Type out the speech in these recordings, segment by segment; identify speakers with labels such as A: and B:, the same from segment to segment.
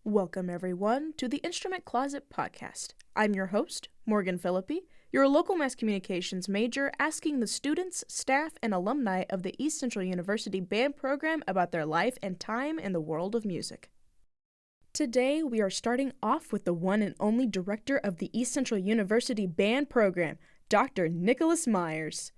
A: Welcome, everyone, to the Instrument Closet Podcast. I'm your host, Morgan Phillippe, your local mass communications major, asking the students, staff, and alumni of the East Central University Band Program about their life and time in the world of music. Today, we are starting off with the one and only director of the East Central University Band Program, Dr. Nicholaus Meyers.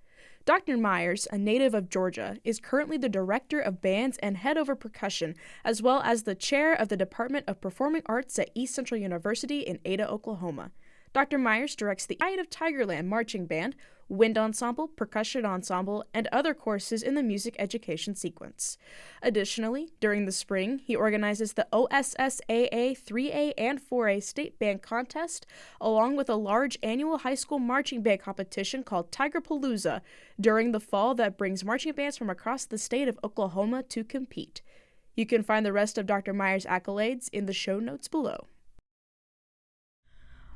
A: Dr. Meyers, a native of Georgia, is currently the director of bands and head over percussion, as well as the chair of the Department of Performing Arts at East Central University in Ada, Oklahoma. Dr. Meyers directs the Eye of Tigerland Marching Band, Wind Ensemble, Percussion Ensemble, and other courses in the music education sequence. Additionally, during the spring, he organizes the OSSAA 3A and 4A State Band Contest, along with a large annual high school marching band competition called Tigerpalooza during the fall that brings marching bands from across the state of Oklahoma to compete. You can find the rest of Dr. Meyers' accolades in the show notes below.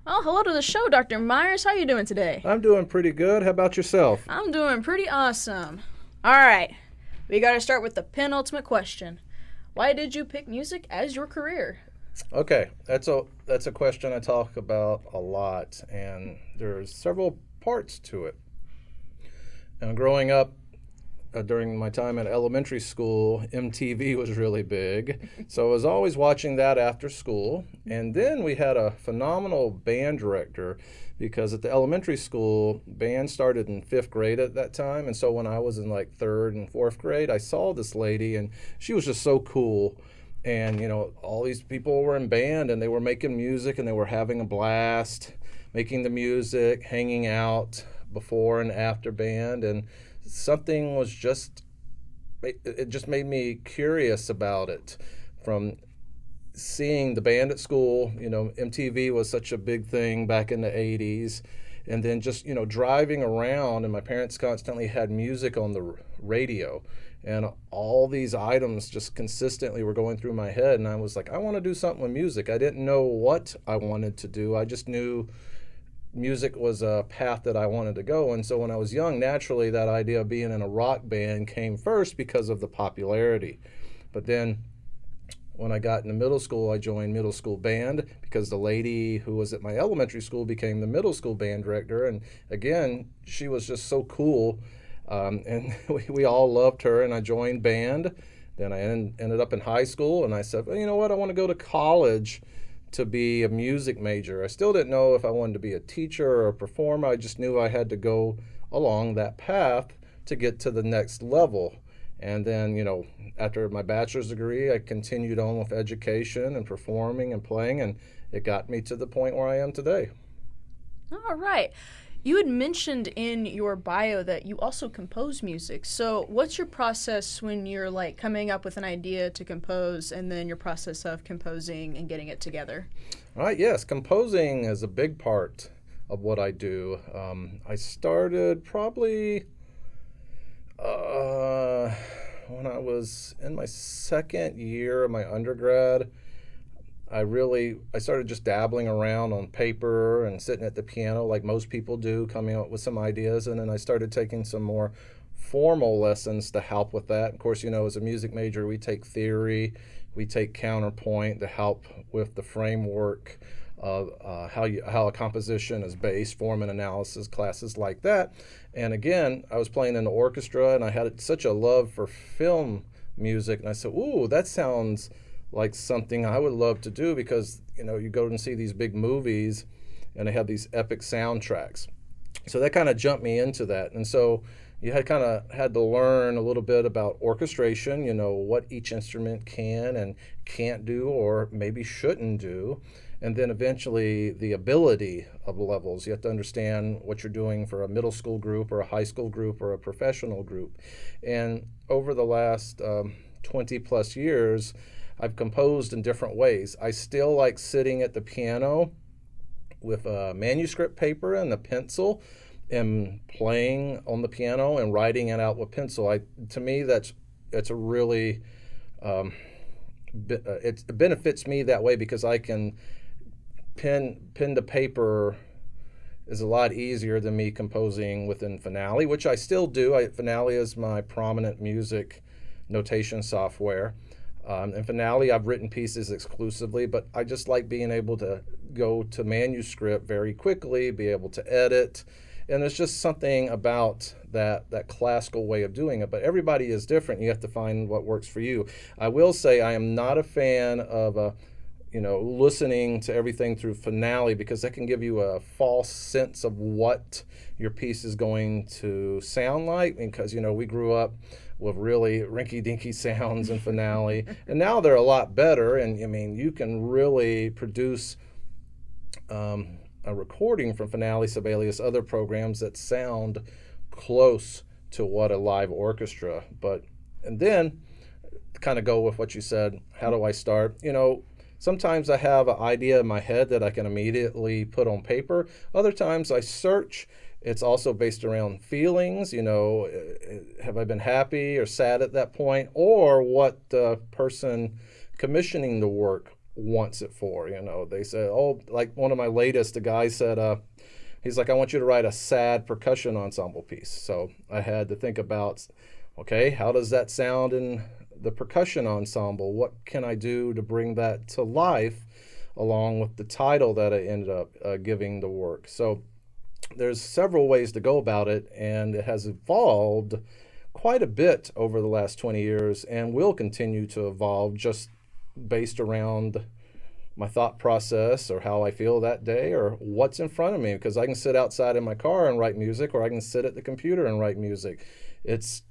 A: Well, hello to the show, Dr. Meyers. How are you doing today?
B: I'm doing pretty good. How about yourself?
A: I'm doing pretty awesome. All right, we got to start with the penultimate question. Why did you pick music as your career?
B: Okay, that's a question I talk about a lot, and there's several parts to it. And growing up, during my time at elementary school, MTV was really big. So I was always watching that after school. And then we had a phenomenal band director because at the elementary school, band started in 5th grade at that time. And so when I was in like 3rd and 4th grade, I saw this lady and she was just so cool. And, you know, all these people were in band and they were making music and they were having a blast, making the music, hanging out before and after band. And something was it just made me curious about it. From seeing the band at school, you know, MTV was such a big thing back in the 80s, and then just, you know, driving around, and my parents constantly had music on the radio, and all these items just consistently were going through my head, and I was like, I want to do something with music. I didn't know what I wanted to do. I just knew music was a path that I wanted to go. And so when I was young, naturally that idea of being in a rock band came first because of the popularity. But then when I got into middle school, I joined middle school band because the lady who was at my elementary school became the middle school band director. And again, she was just so cool. And we all loved her, and I joined band. Then I ended up in high school, and I said, well, you know what, I want to go to college to be a music major. I still didn't know if I wanted to be a teacher or a performer. I just knew I had to go along that path to get to the next level. And then, you know, after my bachelor's degree, I continued on with education and performing and playing, and it got me to the point where I am today.
A: All right. You had mentioned in your bio that you also compose music. So what's your process when you're like coming up with an idea to compose, and then your process of composing and getting it together?
B: All right, yes, composing is a big part of what I do. I started probably when I was in my 2nd year of my undergrad. I started just dabbling around on paper and sitting at the piano like most people do, coming up with some ideas. And then I started taking some more formal lessons to help with that. Of course, you know, as a music major, we take theory, we take counterpoint to help with the framework of how a composition is based, form and analysis, classes like that. And again, I was playing in the orchestra, and I had such a love for film music. And I said, ooh, that sounds like something I would love to do, because, you know, you go and see these big movies and they have these epic soundtracks. So that kind of jumped me into that. And so you had to learn a little bit about orchestration, you know, what each instrument can and can't do or maybe shouldn't do. And then eventually the ability of levels. You have to understand what you're doing for a middle school group or a high school group or a professional group. And over the last 20 plus years, I've composed in different ways. I still like sitting at the piano with a manuscript paper and a pencil and playing on the piano and writing it out with pencil. To me, that's a really it benefits me that way, because I can pen to paper is a lot easier than me composing within Finale, which I still do. Finale is my prominent music notation software. In Finale, I've written pieces exclusively, but I just like being able to go to manuscript very quickly, be able to edit. And there's just something about that classical way of doing it. But everybody is different. You have to find what works for you. I will say I am not a fan of listening to everything through Finale, because that can give you a false sense of what your piece is going to sound like. Because, we grew up with really rinky-dinky sounds in Finale, and now they're a lot better. And you can really produce a recording from Finale, Sibelius, other programs that sound close to what a live orchestra. And then kind of go with what you said, how do I start? Sometimes I have an idea in my head that I can immediately put on paper. Other times I search. It's also based around feelings, have I been happy or sad at that point, or what the person commissioning the work wants it for. They say, like one of my latest, the guy said, he's like, I want you to write a sad percussion ensemble piece. So I had to think about, okay, how does that sound in the percussion ensemble? What can I do to bring that to life, along with the title that I ended up giving the work? So there's several ways to go about it, and it has evolved quite a bit over the last 20 years and will continue to evolve, just based around my thought process or how I feel that day or what's in front of me. Because I can sit outside in my car and write music, or I can sit at the computer and write music. It's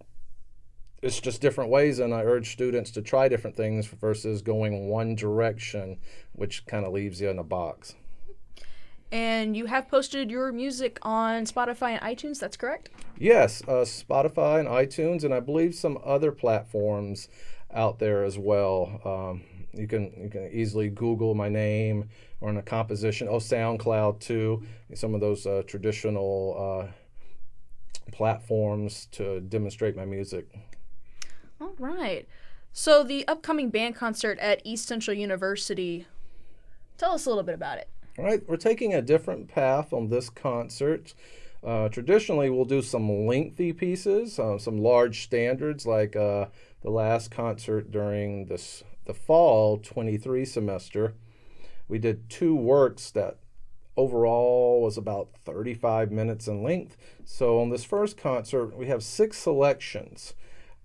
B: just different ways, and I urge students to try different things versus going one direction, which kind of leaves you in a box.
A: And you have posted your music on Spotify and iTunes, that's correct?
B: Yes, Spotify and iTunes, and I believe some other platforms out there as well. You can easily Google my name or in a composition. SoundCloud too. Some of those traditional platforms to demonstrate my music.
A: All right. So the upcoming band concert at East Central University, tell us a little bit about it.
B: All right, we're taking a different path on this concert. Traditionally, we'll do some lengthy pieces, some large standards, like the last concert during the fall 23 semester. We did 2 works that overall was about 35 minutes in length. So on this first concert, we have 6 selections.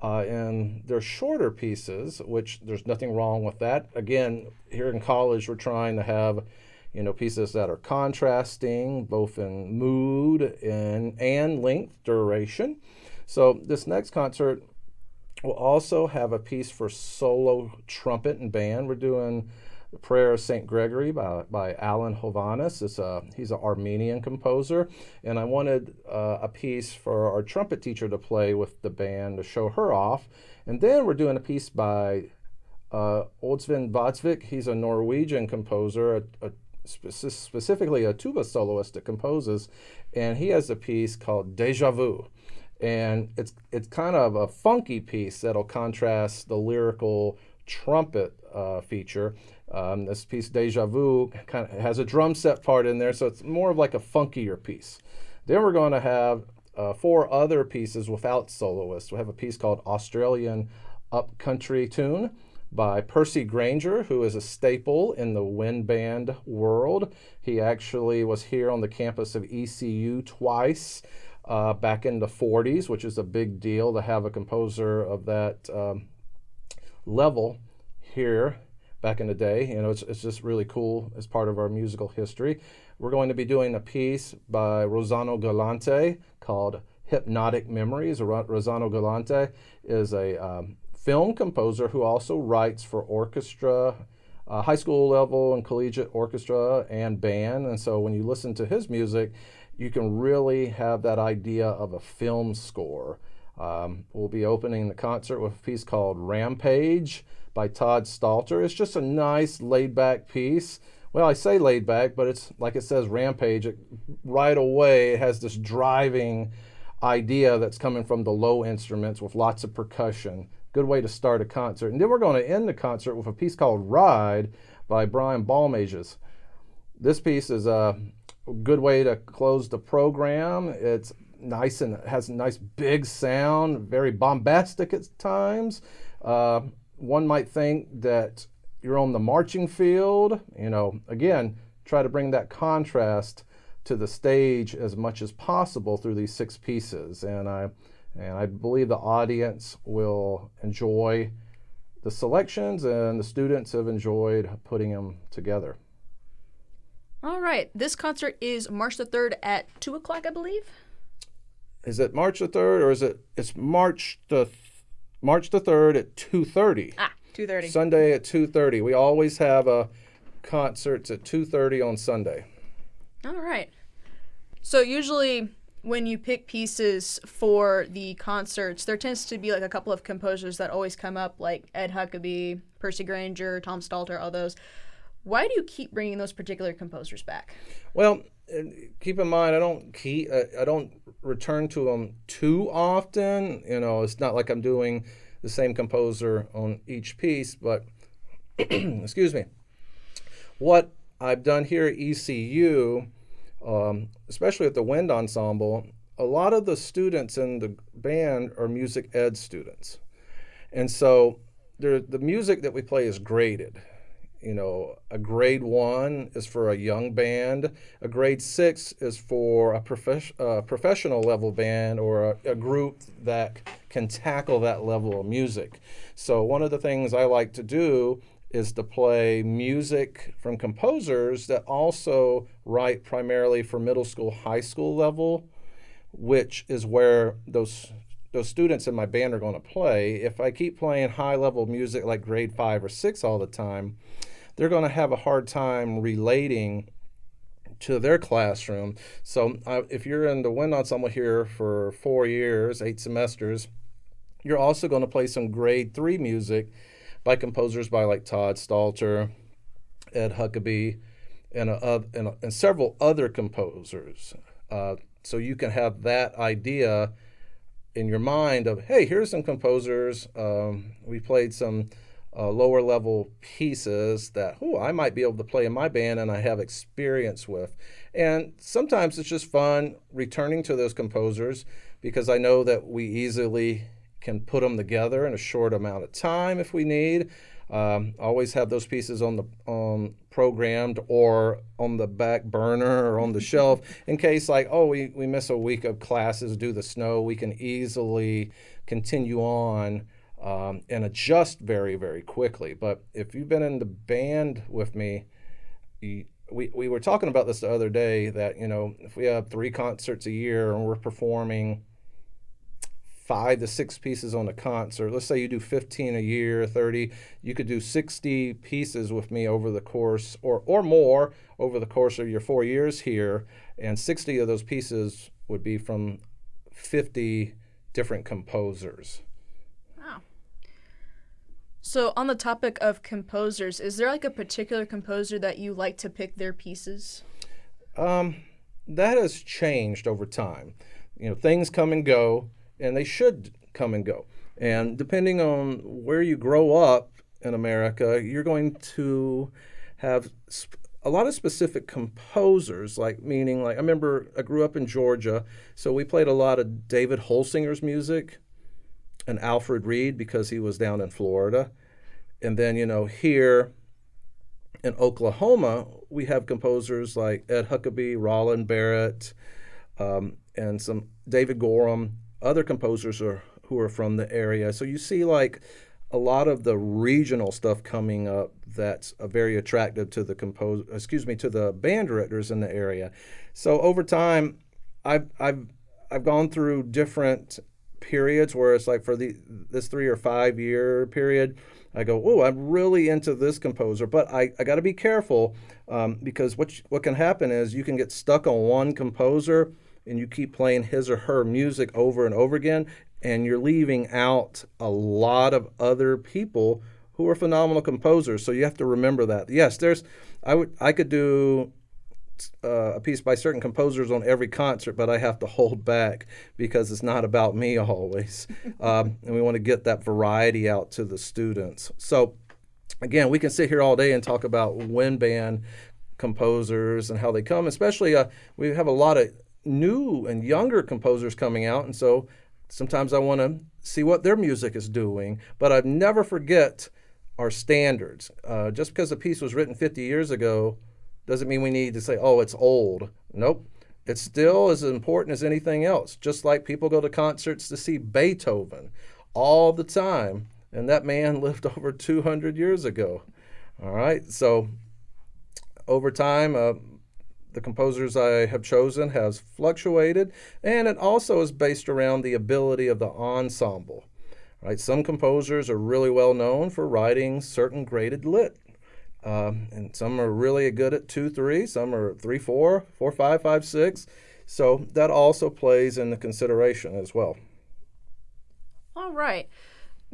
B: And they're shorter pieces, which there's nothing wrong with that. Again, here in college, we're trying to have pieces that are contrasting both in mood and length, duration. So this next concert will also have a piece for solo trumpet and band. We're doing the Prayer of St. Gregory by Alan Hovhannes. He's an Armenian composer, and I wanted a piece for our trumpet teacher to play with the band to show her off. And then we're doing a piece by Odsvin Badsvik. He's a Norwegian composer, specifically a tuba soloist that composes, and he has a piece called Deja Vu. And it's kind of a funky piece that'll contrast the lyrical trumpet feature. This piece, Deja Vu, kind of has a drum set part in there, so it's more of like a funkier piece. Then we're going to have 4 other pieces without soloists. We'll have a piece called Australian Upcountry Tune by Percy Granger, who is a staple in the wind band world. He actually was here on the campus of ECU twice back in the 40s, which is a big deal to have a composer of that level here back in the day. It's just really cool as part of our musical history. We're going to be doing a piece by Rossano Galante called Hypnotic Memories. Rossano Galante is a film composer who also writes for orchestra, high school level and collegiate orchestra and band. And so when you listen to his music, you can really have that idea of a film score. We'll be opening the concert with a piece called Rampage by Todd Stalter. It's just a nice laid-back piece. Well, I say laid-back, but it's like it says Rampage. Right away, it has this driving idea that's coming from the low instruments with lots of percussion. Good way to start a concert. And then we're going to end the concert with a piece called Ride by Brian Balmages. This piece is a good way to close the program. It's nice and has a nice big sound, very bombastic at times. one might think that you're on the marching field. Again, try to bring that contrast to the stage as much as possible through these 6 pieces. And I believe the audience will enjoy the selections, and the students have enjoyed putting them together.
A: All right. This concert is March the 3rd at 2 o'clock, I believe.
B: Is it March the 3rd, or it's March the 3rd at 2:30?
A: 2:30.
B: Sunday at 2:30. We always have concerts at 2:30 on Sunday.
A: All right. So usually when you pick pieces for the concerts, there tends to be like a couple of composers that always come up, like Ed Huckabee, Percy Granger, Tom Stalter, all those. Why do you keep bringing those particular composers back?
B: Well, keep in mind, I don't return to them too often. It's not like I'm doing the same composer on each piece, but excuse me. What I've done here at ECU, especially at the wind ensemble, a lot of the students in the band are music ed students. And so the music that we play is graded. A grade 1 is for a young band. A grade 6 is for a professional level band, or a group that can tackle that level of music. So one of the things I like to do is to play music from composers that also write primarily for middle school, high school level, which is where those students in my band are going to play. If I keep playing high level music like grade 5 or 6 all the time, they're going to have a hard time relating to their classroom. So if you're in the wind ensemble here for 4 years, 8 semesters, you're also going to play some grade 3 music by composers by like Todd Stalter, Ed Huckabee, and several other composers. So you can have that idea in your mind of, hey, here's some composers. We played some lower level pieces that I might be able to play in my band and I have experience with. And sometimes it's just fun returning to those composers, because I know that we easily can put them together in a short amount of time if we need. Always have those pieces on programmed or on the back burner or on the shelf in case we miss a week of classes due to the snow. We can easily continue on and adjust very, very quickly. But if you've been in the band with me, we were talking about this the other day, that if we have 3 concerts a year and we're performing 5 to 6 pieces on a concert, let's say you do 15 a year, 30, you could do 60 pieces with me over the course, or more over the course of your 4 years here, and 60 of those pieces would be from 50 different composers.
A: Wow. So on the topic of composers, is there like a particular composer that you like to pick their pieces?
B: That has changed over time. Things come and go, and they should come and go. And depending on where you grow up in America, you're going to have a lot of specific composers, meaning I remember I grew up in Georgia, so we played a lot of David Holsinger's music and Alfred Reed because he was down in Florida. And then, here in Oklahoma, we have composers like Ed Huckabee, Roland Barrett, and some David Gorham, other composers who are from the area. So you see a lot of the regional stuff coming up that's very attractive to the band directors in the area. So over time, I've gone through different periods where it's for this 3 or 5 year period, I go, I'm really into this composer, but I got to be careful because what can happen is you can get stuck on one composer and you keep playing his or her music over and over again, and you're leaving out a lot of other people who are phenomenal composers. So you have to remember that. Yes, I could do a piece by certain composers on every concert, but I have to hold back because it's not about me always. And we want to get that variety out to the students. So again, we can sit here all day and talk about wind band composers and how they come, especially we have a lot of new and younger composers coming out, and so Sometimes I want to see what their music is doing, but I never forget our standards. Just because a piece was written 50 years ago doesn't mean we need to say, oh, it's old. Nope. It's still as important as anything else. Just like people go to concerts to see Beethoven all the time, and that man lived over 200 years ago. All right. So over time, the composers I have chosen has fluctuated, and it also is based around the ability of the ensemble. Right? Some composers are really well known for writing certain graded lit, and some are really good at 2/3. Some are 3/4, 4/5, 5/6. So that also plays into consideration as well.
A: All right.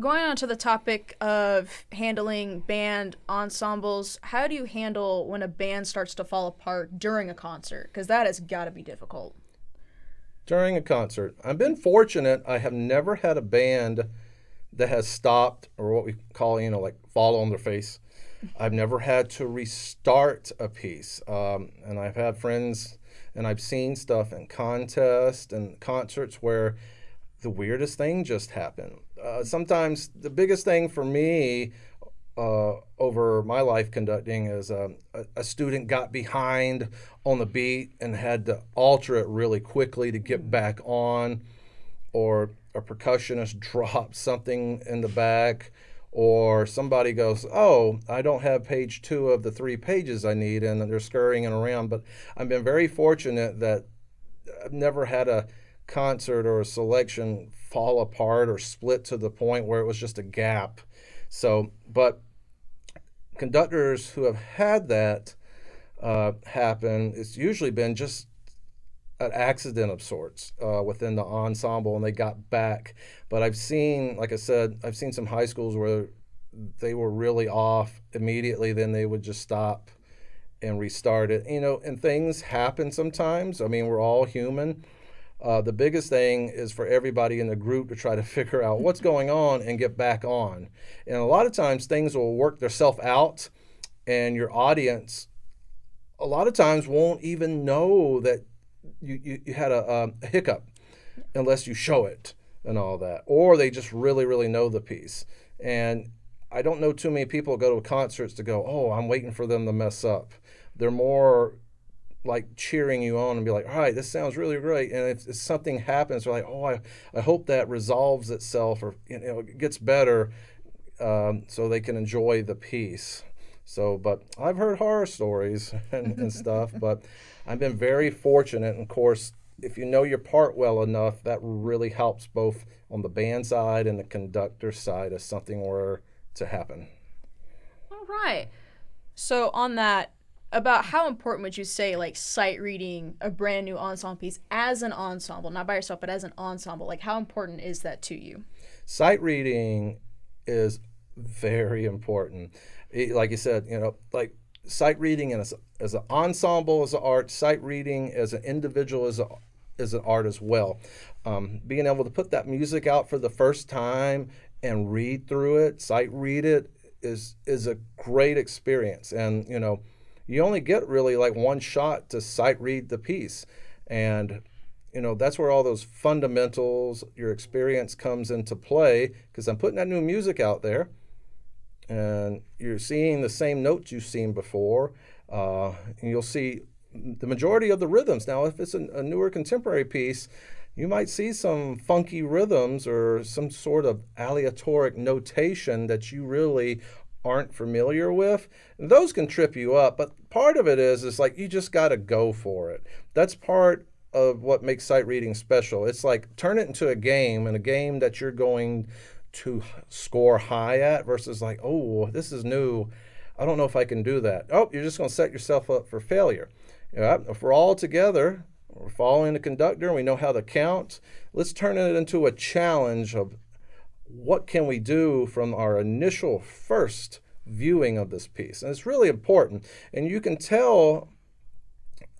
A: Going on to the topic of handling band ensembles, how do you handle when a band starts to fall apart during a concert? Because that has got to be difficult.
B: During a concert, I've been fortunate. I have never had a band that has stopped, or what we call, like fall on their face. I've never had to restart a piece. And I've had friends, and I've seen stuff in contests and concerts where the weirdest thing just happened. Sometimes the biggest thing for me over my life conducting is a student got behind on the beat and had to alter it really quickly to get back on, or a percussionist dropped something in the back, or somebody goes, oh, I don't have page 2 of the 3 pages I need, and they're scurrying around. But I've been very fortunate that I've never had a concert or a selection fall apart or split to the point where it was just a gap. So, but conductors who have had that happen, it's usually been just an accident of sorts within the ensemble, and they got back. But I've seen, like I said, I've seen some high schools where they were really off immediately, then they would just stop and restart it. And things happen sometimes. I mean, we're all human. The biggest thing is for everybody in the group to try to figure out what's going on and get back on. And a lot of times things will work themselves out, and your audience a lot of times won't even know that you had a hiccup unless you show it and all that. Or they just really, really know the piece. And I don't know too many people go to concerts to go, oh, I'm waiting for them to mess up. They're more like cheering you on and be like, all right, this sounds really great. And if something happens, they're like, oh, I hope that resolves itself, or it gets better, so they can enjoy the piece. So, but I've heard horror stories and stuff, but I've been very fortunate. And of course, if you know your part well enough, that really helps both on the band side and the conductor side if something were to happen.
A: All right. So on that, about how important would you say, like, sight reading a brand new ensemble piece as an ensemble, not by yourself, but as an ensemble? Like, how important is that to you?
B: Sight reading is very important. Like you said, like sight reading as an ensemble is an art. Sight reading as an individual is an art as well. Being able to put that music out for the first time and read through it, sight read it, is a great experience. And you only get really like one shot to sight read the piece. And, that's where all those fundamentals, your experience comes into play, because I'm putting that new music out there and you're seeing the same notes you've seen before. And you'll see the majority of the rhythms. Now, if it's a newer contemporary piece, you might see some funky rhythms or some sort of aleatoric notation that you really aren't familiar with. And those can trip you up, but part of it is like you just got to go for it. That's part of what makes sight reading special. It's like turn it into a game, and a game that you're going to score high at, versus like, oh, this is new, I don't know if I can do that. Oh, you're just going to set yourself up for failure. If we're all together, we're following the conductor, and we know how to count, let's turn it into a challenge of what can we do from our initial first viewing of this piece. And it's really important. And you can tell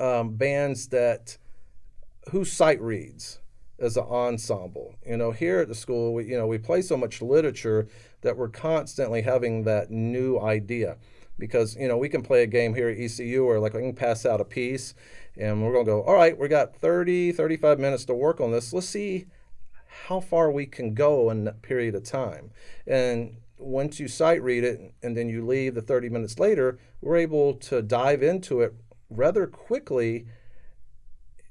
B: bands that who sight reads as an ensemble. Here at the school, we play so much literature that we're constantly having that new idea. Because, we can play a game here at ECU where like we can pass out a piece and we're going to go, all right, we got 30, 35 minutes to work on this. Let's see how far we can go in that period of time. And once you sight read it and then you leave the 30 minutes later, we're able to dive into it rather quickly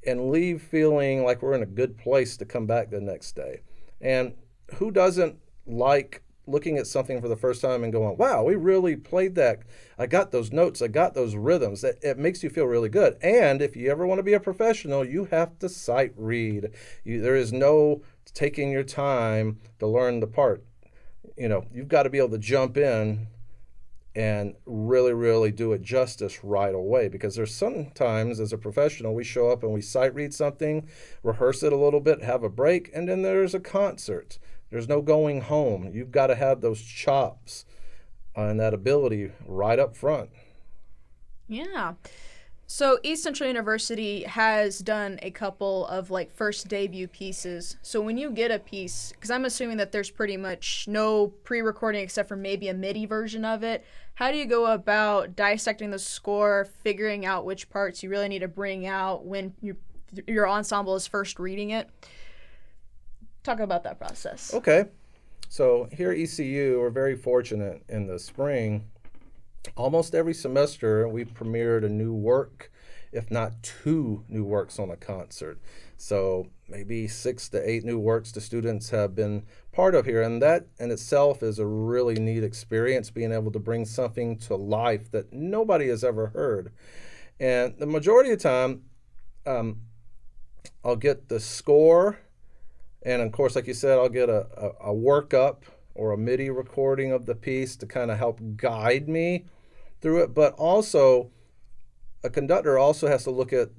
B: and leave feeling like we're in a good place to come back the next day. And who doesn't like looking at something for the first time and going, wow, we really played that. I got those notes. I got those rhythms. It makes you feel really good. And if you ever want to be a professional, you have to sight read. There is no taking your time to learn the part. You've got to be able to jump in and really, really do it justice right away, because there's sometimes as a professional, we show up and we sight read something, rehearse it a little bit, have a break, and then there's a concert. There's no going home. You've got to have those chops and that ability right up front.
A: Yeah. So East Central University has done a couple of first debut pieces. So when you get a piece, because I'm assuming that there's pretty much no pre-recording except for maybe a MIDI version of it, how do you go about dissecting the score, figuring out which parts you really need to bring out when your ensemble is first reading it? Talk about that process.
B: Okay. So here at ECU, we're very fortunate in the spring. Almost every semester, we premiered a new work, if not 2 new works on a concert. So maybe 6 to 8 new works the students have been part of here. And that in itself is a really neat experience, being able to bring something to life that nobody has ever heard. And the majority of the time, I'll get the score. And of course, like you said, I'll get a workup or a MIDI recording of the piece to kind of help guide me through it. But also, a conductor also has to look at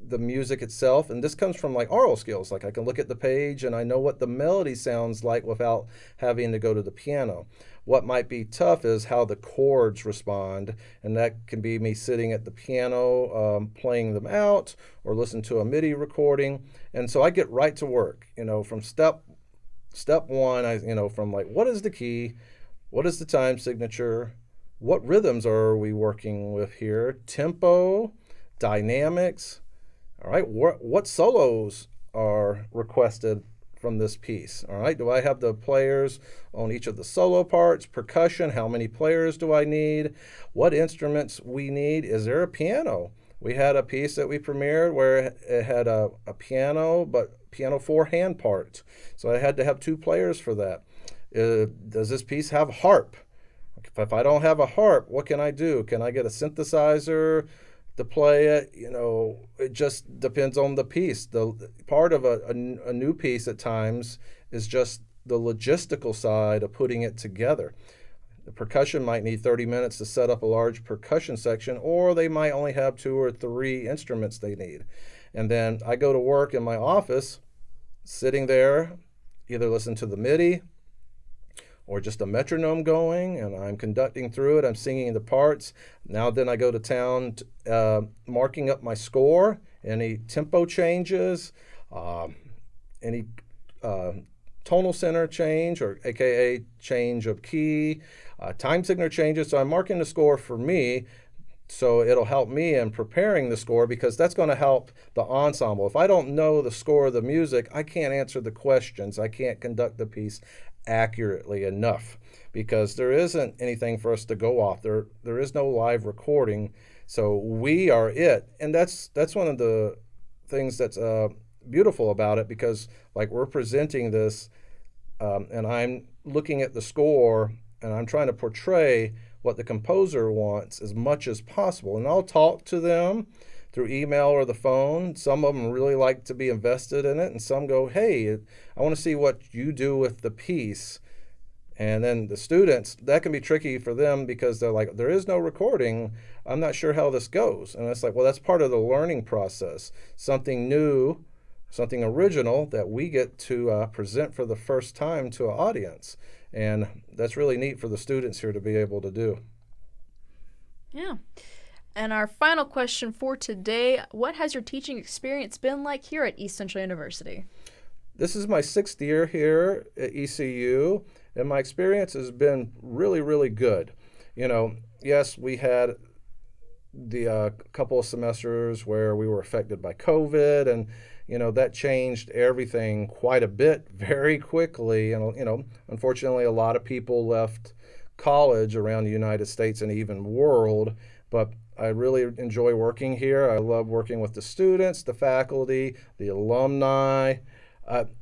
B: the music itself. And this comes from oral skills. I can look at the page and I know what the melody sounds like without having to go to the piano. What might be tough is how the chords respond. And that can be me sitting at the piano, playing them out, or listen to a MIDI recording. And so I get right to work, from step one, from what is the key? What is the time signature? What rhythms are we working with here? Tempo, dynamics. All right, what solos are requested from this piece? All right, do I have the players on each of the solo parts? Percussion, how many players do I need? What instruments we need? Is there a piano? We had a piece that we premiered where it had a piano, but piano 4-hand part. So I had to have 2 players for that. Does this piece have harp? If I don't have a harp, what can I do? Can I get a synthesizer to play it? It just depends on the piece. The part of a new piece at times is just the logistical side of putting it together. The percussion might need 30 minutes to set up a large percussion section, or they might only have 2 or 3 instruments they need. And then I go to work in my office, sitting there, either listen to the MIDI or just a metronome going, and I'm conducting through it. I'm singing the parts. Now then I go to town marking up my score, any tempo changes, any tonal center change, or AKA change of key, time signature changes. So I'm marking the score for me, so it'll help me in preparing the score, because that's going to help the ensemble. If I don't know the score of the music, I can't answer the questions. I can't conduct the piece accurately enough, because there isn't anything for us to go off. There is no live recording, so we are it. And that's one of the things that's beautiful about it, because we're presenting this and I'm looking at the score and I'm trying to portray what the composer wants as much as possible. And I'll talk to them through email or the phone. Some of them really like to be invested in it, and some go, hey, I want to see what you do with the piece. And then the students, that can be tricky for them, because they're like, there is no recording. I'm not sure how this goes. And it's well, that's part of the learning process. Something new, something original that we get to present for the first time to an audience. And that's really neat for the students here to be able to do.
A: Yeah. And our final question for today, what has your teaching experience been like here at East Central University?
B: This is my 6th year here at ECU, and my experience has been really, really good. Yes, we had the couple of semesters where we were affected by COVID, and that changed everything quite a bit very quickly. And unfortunately, a lot of people left college around the United States and even world. But I really enjoy working here. I love working with the students, the faculty, the alumni,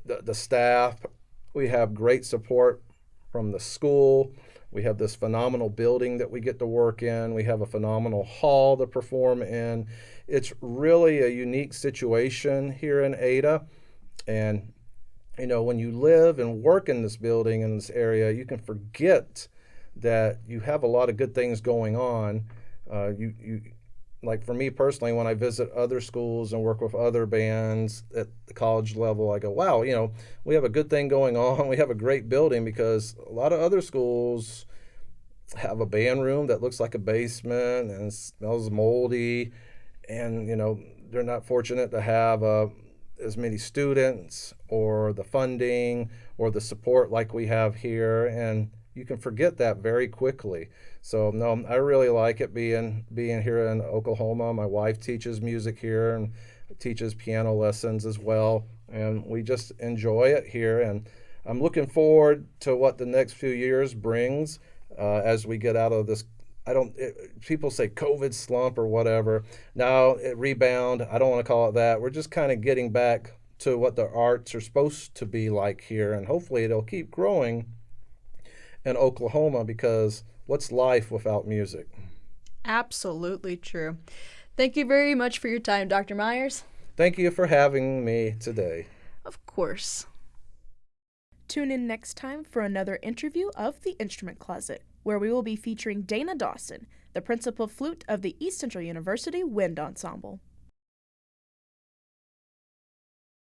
B: the staff. We have great support from the school. We have this phenomenal building that we get to work in. We have a phenomenal hall to perform in. It's really a unique situation here in Ada. And, when you live and work in this building, in this area, you can forget that you have a lot of good things going on. Like for me personally, when I visit other schools and work with other bands at the college level, I go, wow, we have a good thing going on. We have a great building, because a lot of other schools have a band room that looks like a basement and smells moldy. And, they're not fortunate to have as many students or the funding or the support like we have here. And you can forget that very quickly. So no, I really like it being here in Oklahoma. My wife teaches music here and teaches piano lessons as well, and we just enjoy it here. And I'm looking forward to what the next few years brings as we get out of this. People say COVID slump or whatever. Now it rebound. I don't want to call it that. We're just kind of getting back to what the arts are supposed to be like here, and hopefully it'll keep growing in Oklahoma, because what's life without music?
C: Absolutely true. Thank you very much for your time, Dr. Meyers.
B: Thank you for having me today.
C: Of course.
A: Tune in next time for another interview of The Instrument Closet, where we will be featuring Dana Dawson, the principal flute of the East Central University Wind Ensemble.